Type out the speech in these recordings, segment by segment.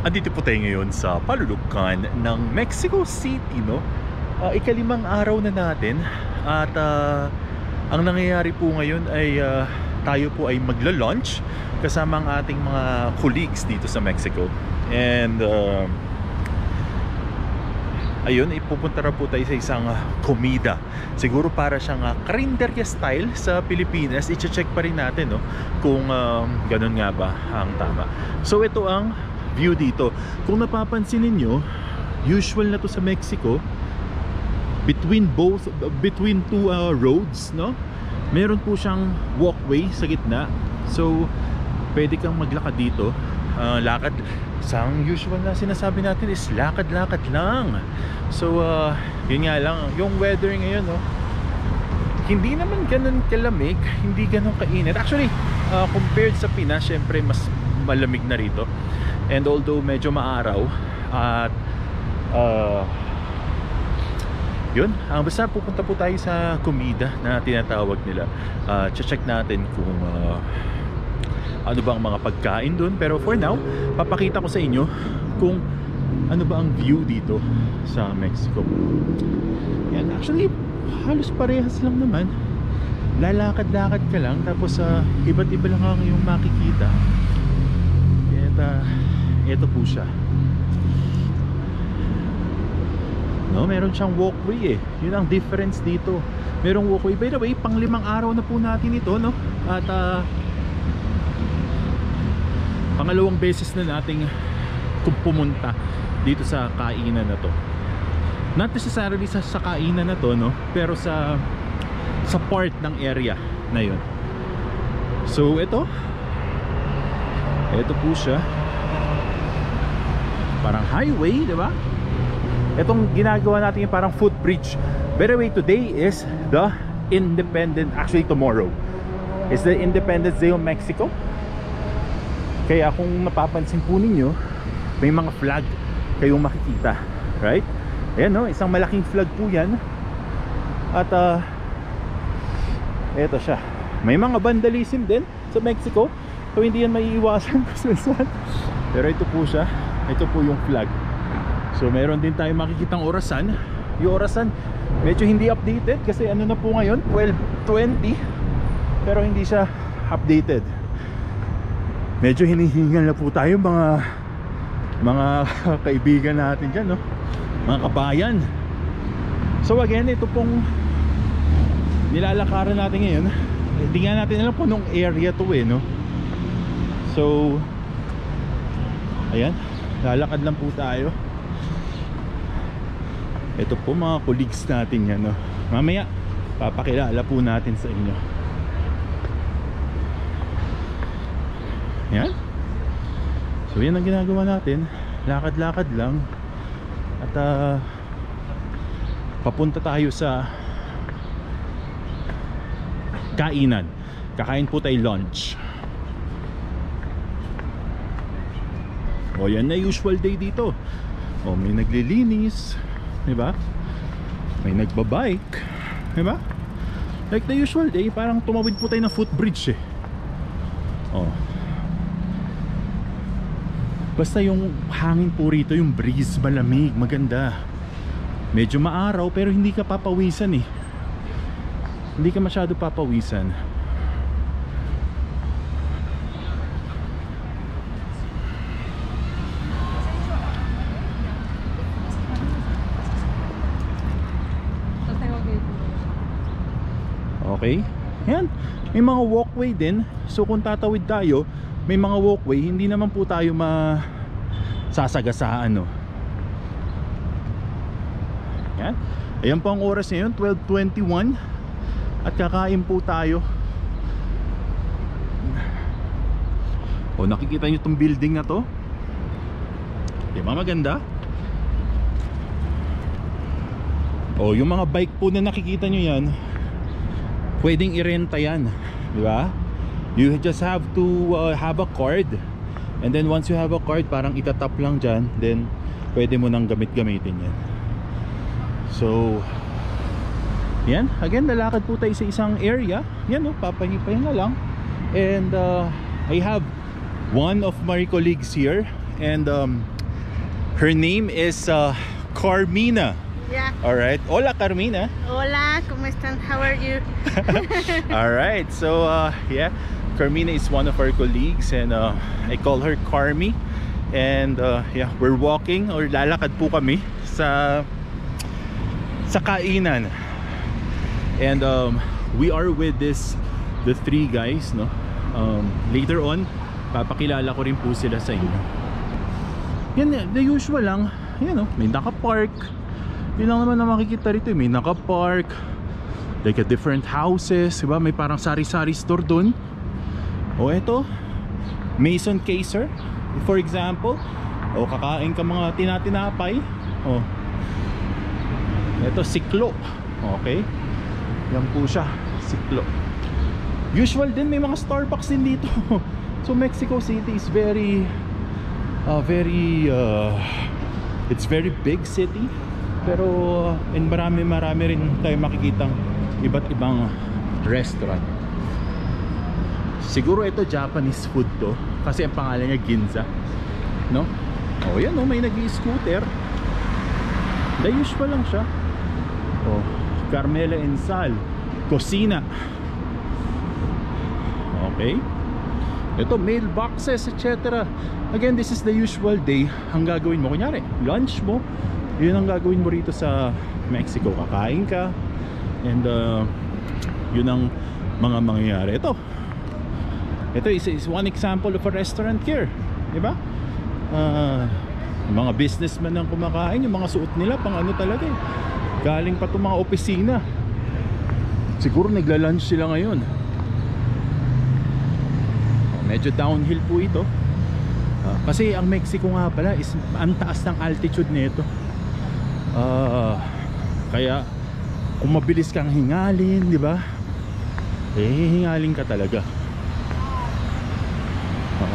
Andito po tayo ngayon sa palulukan ng Mexico City, no? Ikalimang araw na natin at ang nangyayari po ngayon ay tayo po ay magla-launch kasama ang ating mga colleagues dito sa Mexico. And ayun, ipupunta na po tayo sa isang komida. Siguro para siyang karinderya style sa Pilipinas. I-check pa rin natin, no, kung ganun nga ba ang tama. So ito ang view dito. Kung napapansin niyo, usual na to sa Mexico, between two roads, no, meron po siyang walkway sa gitna. So pwede kang maglakad dito, lakad. Ang usual na sinasabi natin is lakad-lakad lang. So yun nga lang, yung weather ngayon, no, hindi naman ganun kalamig, hindi ganun kainit. Actually, compared sa Pinas, syempre mas malamig na rito. And although medyo maaraw at yun, basta pupunta po tayo sa komida na tinatawag nila. Check natin kung ano ba ang mga pagkain doon. Pero for now, papakita ko sa inyo kung ano ba ang view dito sa Mexico. Yan, actually halos parehas lang naman. Lalakad-lakad ka lang, tapos iba't iba lang ang yung makikita. Ito po siya, no, meron siyang walkway eh. Yun ang difference dito. Merong walkway. By the way, pang-5 araw na po natin ito, no? At pangalawang beses na nating pumunta dito sa kainan na to. Not necessarily sa kainan na to, no, pero sa part ng area na yun. So ito po siya, parang highway, di ba? Itong ginagawa natin yung parang footbridge. By the way, today is the actually tomorrow is the Independence Day of Mexico. Kaya kung napapansin po ninyo, may mga flag kayong makikita, right? Ayan, no, isang malaking flag po yan. At eto siya. May mga vandalism din sa Mexico, so hindi yan maiiwasan. Pero ito po siya. Ito po yung flag. So meron din tayong makikitang orasan. Yung orasan medyo hindi updated kasi ano na po ngayon, 12:20, pero hindi siya updated. Medyo hinihingal na po tayo mga kaibigan natin dyan, no? Mga kabayan. So again, ito pong nilalakaran natin ngayon. Hindi nga natin alam kung anong area to eh, no? So ayan, lalakad lang po tayo. Ito po mga colleagues natin yan, no? Mamaya papakilala po natin sa inyo. Yan. So yan ang ginagawa natin. Lakad-lakad lang. At papunta tayo sa kainan. Kakain po tayo lunch. O yan na usual day dito. O may naglilinis, diba? May nagbabike, diba? Like the usual day, parang tumawid po tayo ng footbridge eh. O, basta yung hangin po rito, yung breeze, malamig, maganda. Medyo maaraw pero hindi ka papawisan eh. Hindi ka masyado papawisan. Okay, yan. May mga walkway din. So kung tatawid tayo, may mga walkway. Hindi naman po tayo masasagasaan, no? Yan. Ayan po ang oras ngayon, 12:21. At kakain po tayo. O, nakikita nyo itong building na to? Diba maganda? O, yung mga bike po na nakikita nyo yan, pwedeng irenta yan, di ba? You just have to have a card, and then once you have a card, parang itatap lang dyan, then pwede mo nang gamitin yan. So yan, again, lalakad po tayo sa isang area. Yan, no, papahinga lang. And I have one of my colleagues here, and her name is Carmina. Yeah. All right. Hola, Carmina. Hola, ¿cómo están? How are you? All right. So yeah, Carmina is one of our colleagues, and I call her Carmi. And yeah, we're walking or lalakad po kami sa kainan. And we are with the three guys, no? Later on, papakilala ko rin po sila sa inyo. Yan, the usual lang. Yan, no? May naka-park. Yun lang naman na makikita rito. May naka-park, like a different houses, diba? May parang sari-sari store dun. O eto, Mason Kaiser, for example. O kakain ka mga tinatinapay. O eto, Siklo. Okay, yan po siya, Siklo. Usual din, may mga Starbucks din dito. So Mexico City is it's very big city. Pero marami rin tayo makikitang iba't ibang restaurant. Siguro ito Japanese food to, kasi ang pangalan niya Ginza, no? Oh, yan, no? May nag-i-scooter. The usual lang siya. Oh, Carmela and Sal Cocina. Okay. Ito, mailboxes, etc. Again, this is the usual day. Ang gagawin mo, kunyari, lunch mo, yun ang gagawin mo rito sa Mexico. Kakain ka, and yun ang mga mangyayari. Ito is one example of a restaurant here, diba? Mga businessmen ang kumakain. Yung mga suot nila pang ano talaga eh. Galing pa itong mga opisina. Siguro nagla-lunch sila ngayon. Medyo downhill po ito, kasi ang Mexico nga pala is ang taas ng altitude nito. Kaya kung mabilis kang hingalin, di ba? Hingalin ka talaga.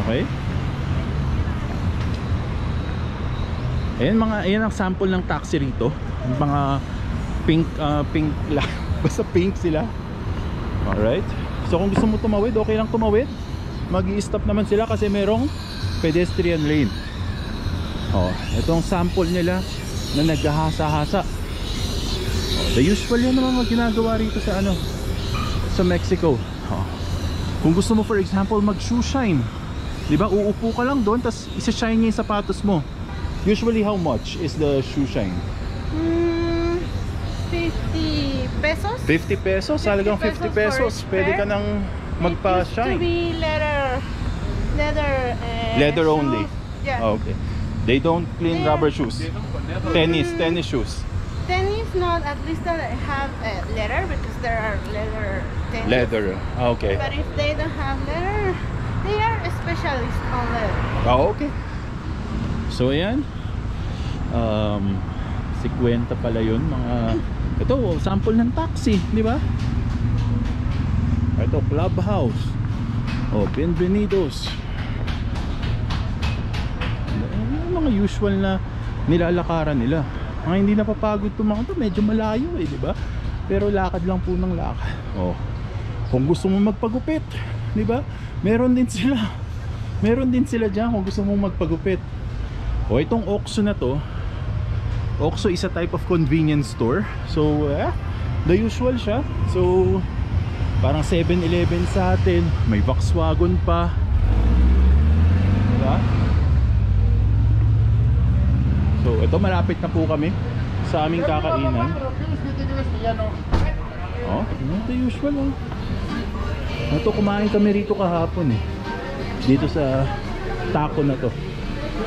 Okay. Ayan ang sample ng taxi rito. Mga pink basta pink sila. Alright. So kung gusto mo tumawid, okay lang tumawid. Mag-i-stop naman sila kasi merong pedestrian lane. Itong sample nila na naghahasa-hasa. The usual yan naman mga ginagawa rito sa sa Mexico. Kung gusto mo, for example, mag-shoe shine, diba, uupo ka lang doon, tapos isa-shine niya yung sapatos mo. Usually, how much is the shoe shine? 50 pesos. 50 pesos? Talagang 50 pesos. Pwede ka nang magpa-shine. It used to be leather only. Yeah. Okay. They don't clean rubber shoes. Tennis shoes. Tennis not, at least that I have leather, because there are leather tennis. Leather. Okay. But if they don't have leather, they are specialists on leather. Okay. So ayan, 50 pala yun, mga ito sample ng taxi, di ba? Ito, Clubhouse. Bienvenidos. Mga usual na nilalakaran nila. Mga hindi napapagod itong mga ito, medyo malayo eh, di ba? Pero lakad lang po ng lakad. Kung gusto mo magpagupit, di ba? Meron din sila dyan kung gusto mong magpagupit. Itong Oxxo na to, Oxxo is a type of convenience store. So the usual siya. So parang 7-Eleven sa atin. May Volkswagen pa, diba? So ito, malapit na po kami sa aming kakainan. The usual. Ito, kumain kami rito kahapon eh. Dito sa taco na to,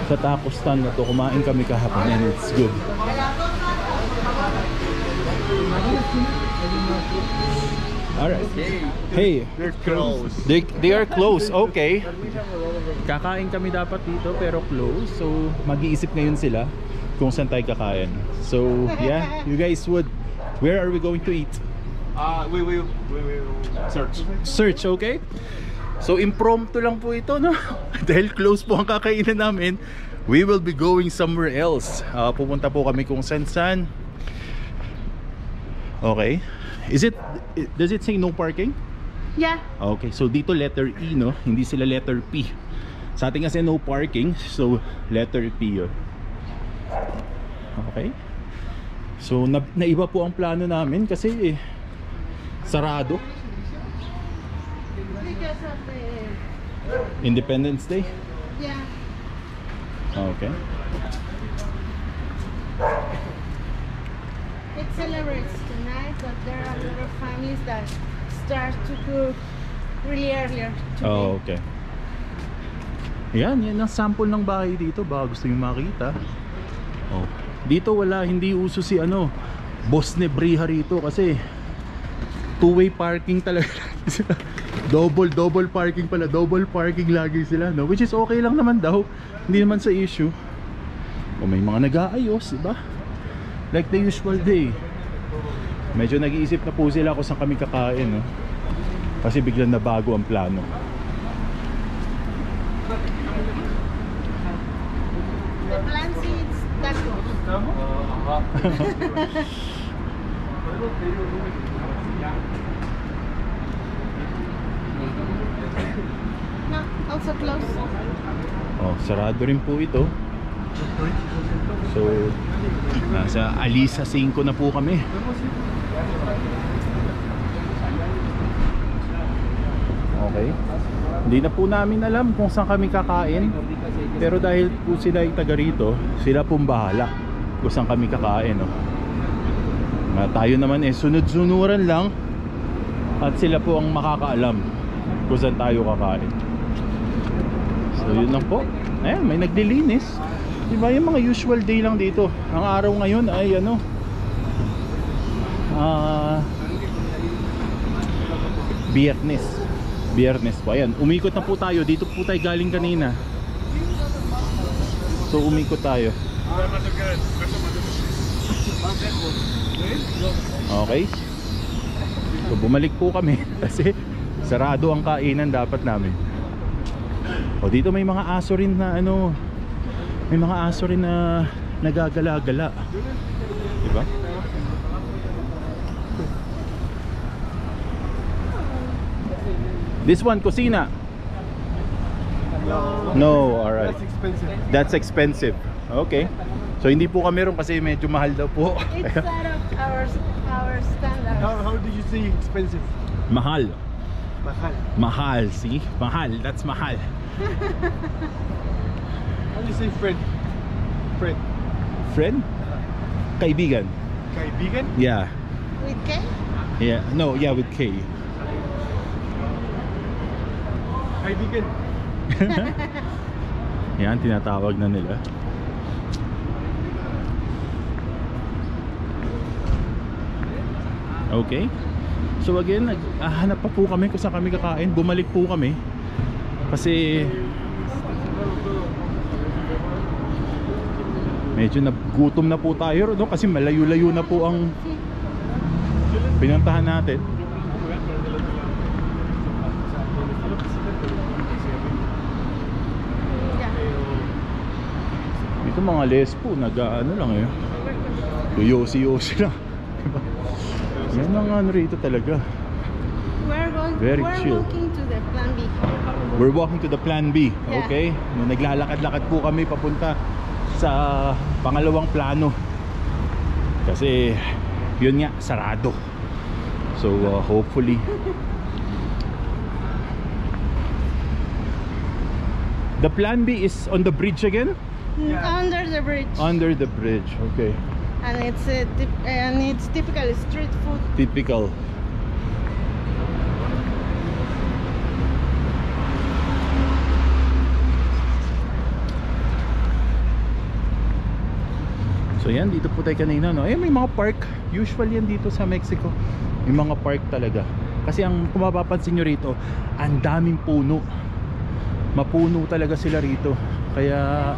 sa taco stand na to, kumain kami kahapon, and it's good. Alright. Hey, They're closed. They are closed. Okay. Kakain kami dapat dito pero closed. So mag-iisip ngayon sila kung saan tayo kakain. So yeah, you guys where are we going to eat? We will Search, okay? So impromptu lang po ito, no? Dahil close po ang kakainan namin, we will be going somewhere else. Pupunta po kami kung saan. Okay. Does it say no parking? Yeah. Okay, so dito letter E, no? Hindi sila letter P. Sa atin kasi no parking, so letter P yun. Okay. So naiba po ang plano namin kasi sarado. Because of the Independence Day. yeah. Okay. It celebrates tonight, but there are a lot of families that start to cook really earlier today. Oh, okay. Yan ang sample ng bahay dito. Baka gusto nyo makita. Oh. Dito hindi uso si Boss Nebriha rito kasi two-way parking talaga sila. Double parking pala. Double parking lagi sila, no? Which is okay lang naman daw. Hindi naman sa issue. O may mga nag-aayos, diba? Like the usual day. Medyo nag-iisip na po sila kung saan kami kakain, no? Kasi biglang nabago ang plano. The plan seeds tacos. No, also close. Oh, sarado rin po ito. So, nasa Alisa 5 na po kami. Okay. Hindi na po namin alam kung saan kami kakain. Pero dahil po sila ay taga rito, sila pong bahala kung saan kami kakain, no? Tayo naman sunod-sunuran lang. At sila po ang makakaalam kung saan tayo kakain. So yun lang po. Ayan, may naglilinis. Diba yung mga usual day lang dito. Ang araw ngayon ay Biyernes po. Ayan, umikot na po tayo. Dito po tayo galing kanina. So umikot tayo. Okay. So bumalik po kami kasi sarado ang kainan dapat namin. O dito may mga aso rin na may mga aso rin na nagagala-gala. Diba? This one, kusina. No, alright. That's expensive. That's expensive. Okay. So hindi po kami ron kasi medyo mahal daw po. It's out of our standards. How did you say expensive? Mahal. Mahal. Mahal, see? Mahal, that's mahal. How do you say friend? Friend. Friend? Kaibigan. Kaibigan? Yeah. With K? Yeah. No, yeah, with K. Kaibigan. Yan, tinatawag na nila. Okay. So again, naghahanap pa po kami kung saan kami kakain. Bumalik po kami kasi medyo nagutom na po tayo, no? Kasi malayo-layo na po ang pinuntahan natin. Dito mga lespo, lang yosi-yosi lang. Diba? Yan ang rito talaga. Very chill. Walking to the plan B. We're walking to the plan B. Yeah. Okay? Naglalakad-lakad po kami papunta sa pangalawang plano. Kasi yun nga, sarado. So hopefully the plan B is on the bridge again? Under the bridge. Under the bridge, okay. And it's typical street food. Typical. So yan, dito po tayo kanina, no? May mga park. Usual yan dito sa Mexico. May mga park talaga. Kasi kung mapapansin nyo rito, ang daming puno. Mapuno talaga sila rito. Kaya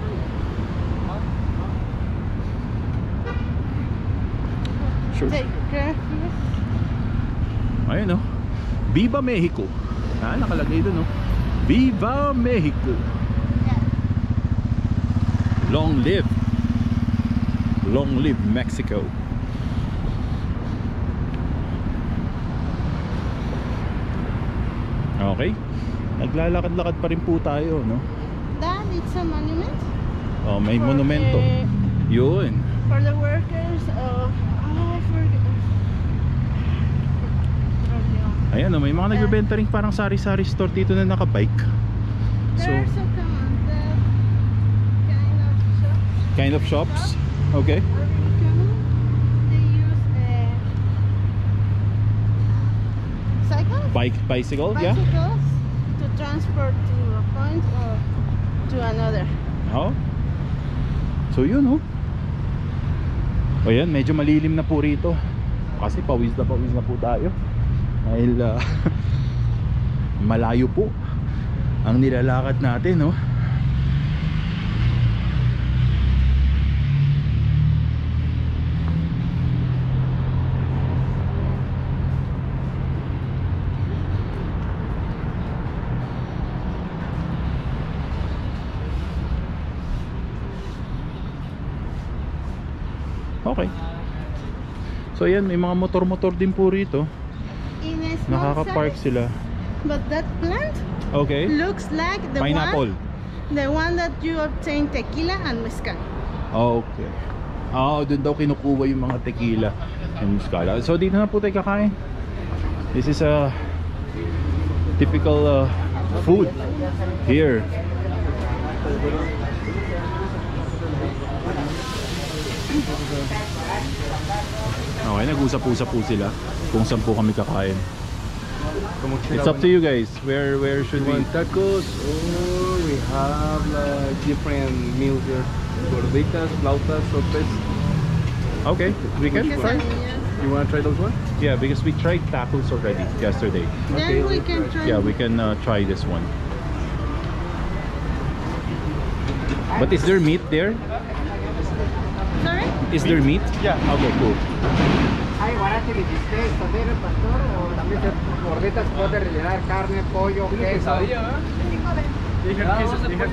sure. Take care. Ayun, no? Viva Mexico. Nakalagay doon, no? Viva Mexico. Yeah. Long live Mexico. Okay, naglalakad-lakad pa rin po tayo, no? that, it's a monument. Oh, may For monumento. Yun. For the workers of... Ayan, oh, may mga nagbebenta rin parang sari-sari store dito na naka-bike. So, There's a kind of shops. Okay. They use cycles? Bicycle, yeah. Bicycles to transport to a point or to another. Oh. So yun, oh. O yan, medyo malilim na po rito. Kasi pawis na po tayo. Dahil malayo po ang nilalakad natin, no? Okay. So yan, may mga motor-motor din po rito. In a small Nakaka-park size, sila. but that plant Okay. looks like Pineapple. the one that you obtain tequila and mezcal. Okay. Doon daw kinukuha yung mga tequila and mezcal. So dito na po tayo kakain. This is a typical food here. Okay, nag-usap-usap po sila kung saan po kami kakain. It's up to you guys. Where should we? Want tacos or we have like different meals here. Gorditas, flautas, sopes. Okay, we can try. Quesadillas. You want to try those ones? Yeah, because we tried tacos already yesterday. Then we can try. Yeah, we can try this one. But is there meat there? Sorry? Is there meat? Yeah. Okay, cool. Hay guarache de bistec, todero, pastor, o también gorditas puede rellenar carne, pollo, queso. They have Hay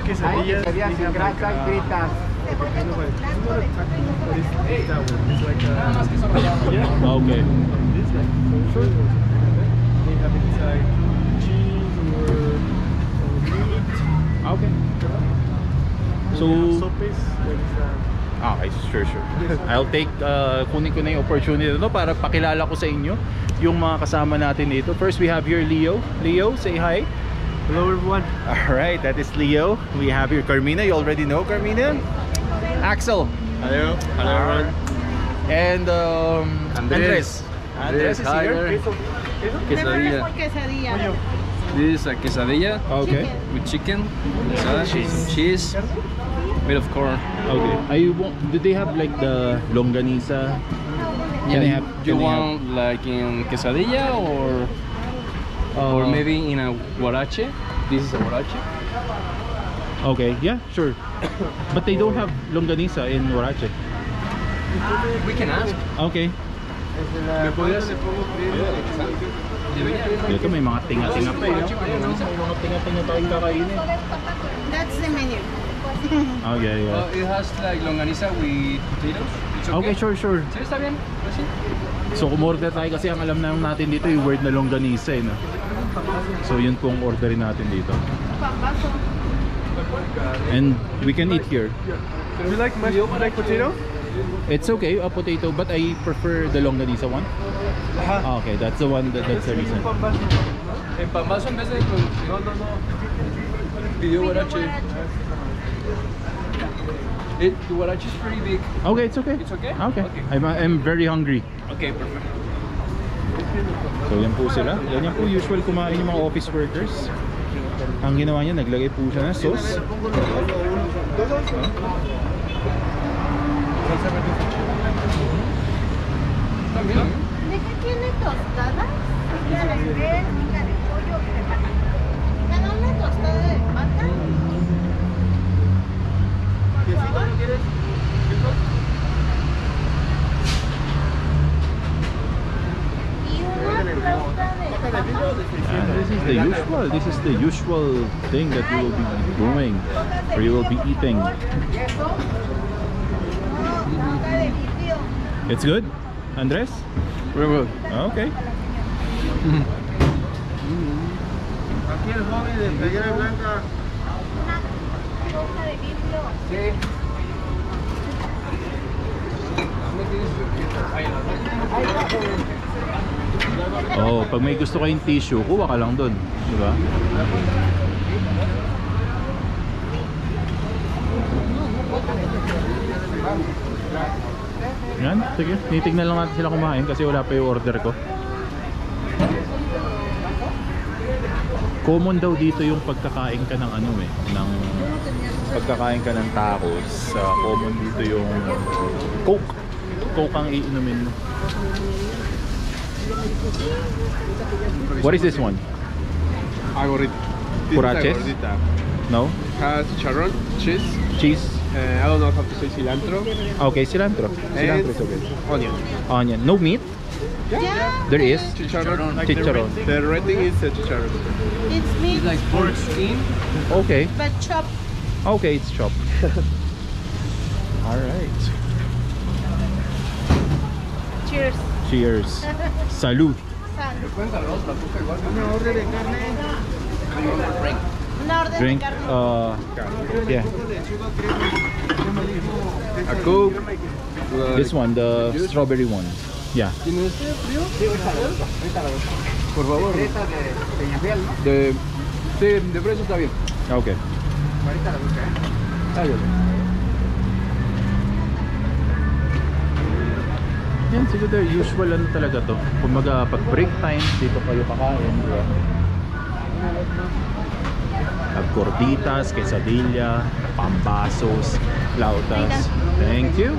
quesadillas. quesadillas sin grasa y fritas. Yeah. Okay. This like short. They have inside cheese or meat. Okay. So, Sopes. What is that? okay, sure. I'll take, kunin ko na yung opportunity no, para pakilala ko sa inyo yung mga kasama natin dito. First, we have here Leo. Leo, say hi. Hello everyone. Alright, that is Leo. We have here Carmina. You already know Carmina. Axel. Hello. Hello everyone. And Andres. Andres is Hi here. there. Quesadilla. Quesadilla. This is a quesadilla Okay. with chicken, some cheese, made of corn. Okay. Do they have like the longanisa? Can I have? Do you can I have- want like in quesadilla or maybe in a huarache? This is a huarache. Okay, yeah, sure. But they don't have longanisa in Huarache. We can ask. Okay. Dito may mga tinga-tinga pa eh. No? May mga tinga-tinga tayong kakainin. That's the menu. Okay, yeah. It has like longaniza with potatoes. It's okay. Okay, sure. Sí, está bien. Pues sí. So kumorder tayo kasi ang alam natin dito yung word na longanisa eh. No? So yun pong orderin natin dito. Papaso. And we can eat here. You like potato? It's okay, a potato, but I prefer the longanisa one. Okay, that's the one that's the reason. En pambazo en vez de no. Pidió huarache. The huarache is pretty big. Okay, it's okay. It's okay? Okay. Okay. I'm very hungry. Okay, perfect. So yan po sila. Ganyan po usual kumain yung mga office workers. Ang ginawa niya, naglagay po siya ng sauce. También. ¿De qué tiene tostadas? Pica de res, pica de pollo, de pata. ¿Me da una tostada de pata? Por favor. Y una flauta de papa. This is the usual thing that you will be doing, or you will be eating. Queso. No, de litio. It's good, Andres? Very good. Okay. Aquí el joven de playera blanca. Sí. Oh, pag may gusto kayong tissue, kuha ka lang dun, di ba? Yan, sige. Titignan lang natin sila kumain kasi wala pa yung order ko. Common daw dito yung pagkakain ka ng ano eh, ng pagkakain ka ng tacos. Common dito yung Coke. Coke ang iinumin mo. What is this one? Agorita. Puraches? No? Has chicharrón, cheese. Cheese? I don't know how to say cilantro. Okay, cilantro. Cilantro is okay. Onion. Onion. No meat? Yeah. There is? Chicharrón. Chicharron. The red thing is chicharrón. It's meat, Like pork skin. Okay. but chopped. Okay, it's chopped. Alright. Cheers. Cheers. Salud. Una orden de Drink. carne. Yeah. A Coke. This one, the strawberry one. Yeah. ¿Tiene este frío? Por favor. Ahorita de Peñafiel, ¿no? Sí, de precio está bien. Okay. Ahorita la busca, ¿eh? Ayun. Yan, siguro usual ano talaga to. Kumbaga pag break time, dito kayo kakain, di ba? Gorditas, quesadilla, pambasos, flautas. Thank you.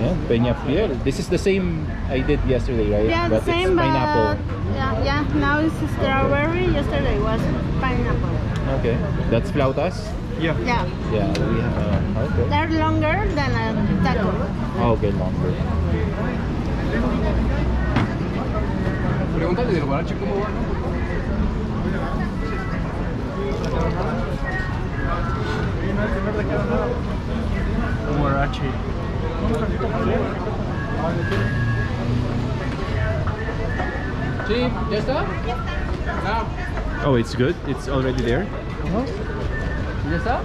Yan, Peñafiel. This is the same I did yesterday, right? Yeah, the But same, it's pineapple. but yeah, now it's strawberry. Yesterday was pineapple. Okay. That's flautas? Yeah. Yeah, Yeah, we have, okay. they're longer than a taco. Okay, longer. Pregúntale del guarache cómo va, ¿no? Guarache. Sí, ¿ya está? Ah, Oh, it's good? It's already there? ¿Ya está?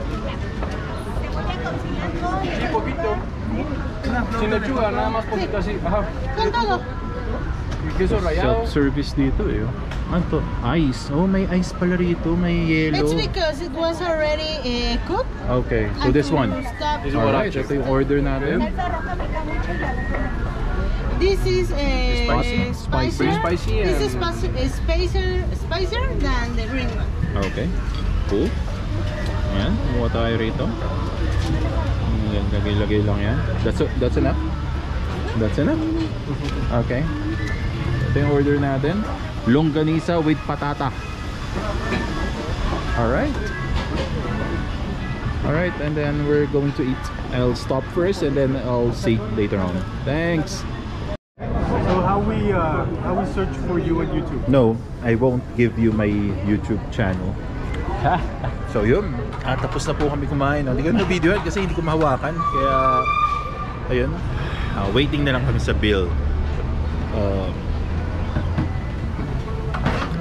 sí, poquito. Sin lechuga, nada más poquito así. Ajá. Con todo. Y queso rallado. Self-service dito eh. Ano to? Ice. Oh, may ice pala rito. May yellow. It's because it was already cooked. Okay, so this one. Stop. Alright, ito yung order natin. This is Spicy? spicier. Spicy This is and- spicier than the green one. Okay, cool. Ayan, kumuha tayo rito. Ayan, lagay-lagay lang yan. That's enough? That's enough? Okay. Ito yung order natin. Longganisa with patata. Alright. Alright, and then we're going to eat. I'll stop first and then I'll see later on. Thanks! So how we search for you on YouTube? No, I won't give you my YouTube channel. So yun, tapos na po kami kumain. Hindi ko na video kasi hindi ko mahawakan. Kaya, ayun, waiting na lang kami sa bill.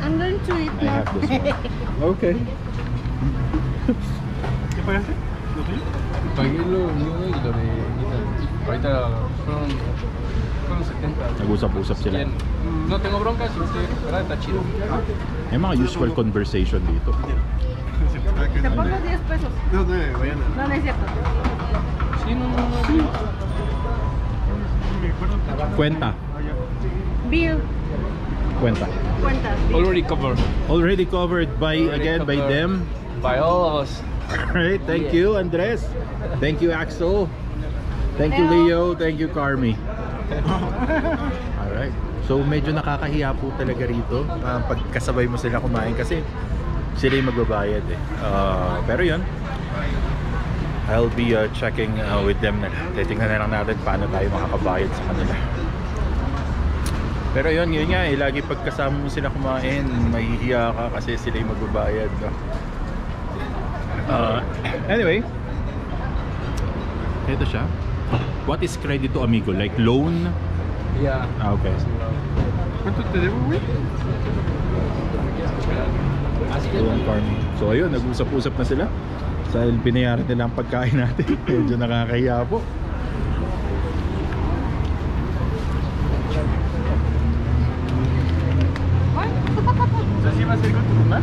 I'm going to eat I have this one. Okay. ¿Qué pagaste? ¿Lo tuyo? Pagué lo mío y lo de Ethan. Ahorita fueron 70. Nag-usap-usap sila. Bien. No tengo broncas, ¿verdad? Está chido. May mga usual conversation dito. Te pongo 10 pesos. No, vayan a... No, no es cierto. Sí, no. Me acuerdo. Kwenta. Bill. Kwenta. Cuentas. Already covered. Already covered by, again, by them. By all of us. Alright, thank you, Andres. Thank you, Axel. Thank you, Leo. Thank you, Carmi. Alright. So, medyo nakakahiya po talaga rito pagkasabay mo sila kumain kasi sila yung magbabayad eh. Pero yun, I'll be checking with them na. Titingnan na lang natin paano tayo makakabayad sa kanila. Pero yun nga eh, lagi pagkasama mo sila kumain, mahihiya ka kasi sila yung magbabayad. No? Anyway, ito siya. What is Credito Amigo? Like loan? Yeah. Okay. ¿Cuánto te debo, güey? Loan farming. So ayun, nag-usap-usap na sila dahil binayaran nila ang pagkain natin. Medyo nakakahiya po. ¿Así va a ser con tu mamá?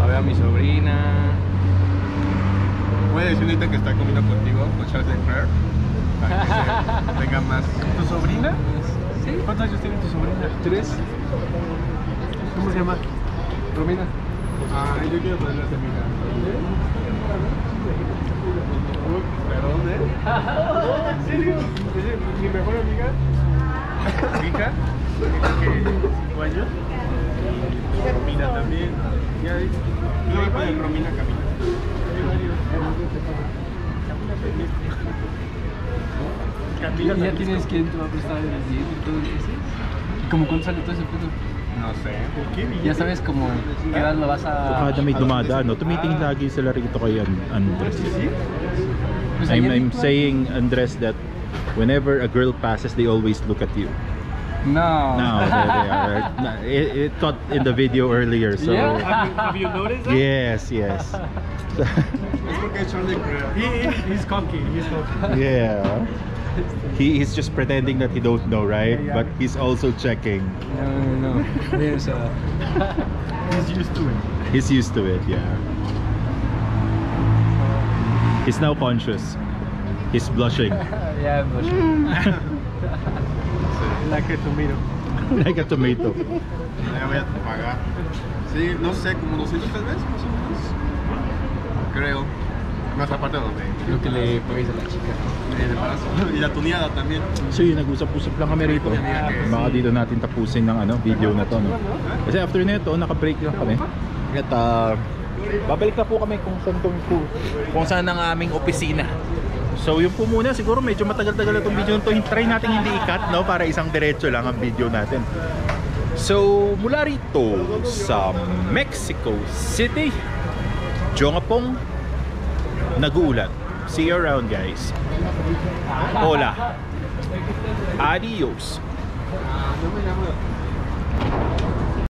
A ver a mi sobrina. Puede decir ahorita que está comiendo contigo, con Charles Leclerc, para que se tenga más. ¿Tu sobrina? Sí. ¿Cuántos años tiene tu sobrina? 3. ¿Cómo se llama? Romina. Ah, yo quiero ponerle a amiga. Perdón, ¿En serio? ¿Es mi mejor amiga? ¿Mi hija? ¿Tiene 5 años? Romina también. Ya ves. Yo voy a poner Romina Camila. Camila ¿Ya también. tienes quién te va a prestar el billete y todo eso? ¿Y como cuánto sale todo ese pedo? No sé. ¿Por qué? Ya sabes como qué edad lo vas a... Kada may dumadaan, no? Tumitingin lagi sila rito kay Andres. Pues I'm ayer- saying, Andres, that whenever a girl passes, they always look at you. No. No, there they are. No, it caught in the video earlier, so... Yeah. Have you noticed that? Yes, yes. Es porque es Charles Leclerc. He's cocky. He's cocky. Yeah. He's just pretending that he don't know, right? Yeah. But he's also checking. No. There's a... He's used to it. He's used to it, yeah. He's now conscious. He's blushing. Yeah, I'm not sure. Like a tomato. Like a tomato. Ya voy a pagar. Sí, no sé, como 200 tal vez, más o menos. Creo. Más aparte de donde. Lo que le pagues a la chica. El embarazo. Y la tuneada también. So yun, nag-usap-usap lang kami rito. Baka dito natin tapusin ng video na to, no? Kasi after nito, naka-break lang kami. At babalik na po kami kung saan ang aming opisina. So yun po muna, siguro medyo matagal-tagal na itong video na to. Try natin hindi i-cut, no? Para isang diretso lang ang video natin. So mula rito sa Mexico City, Jongapong, nag-uulat. See you around, guys. Hola. Adios.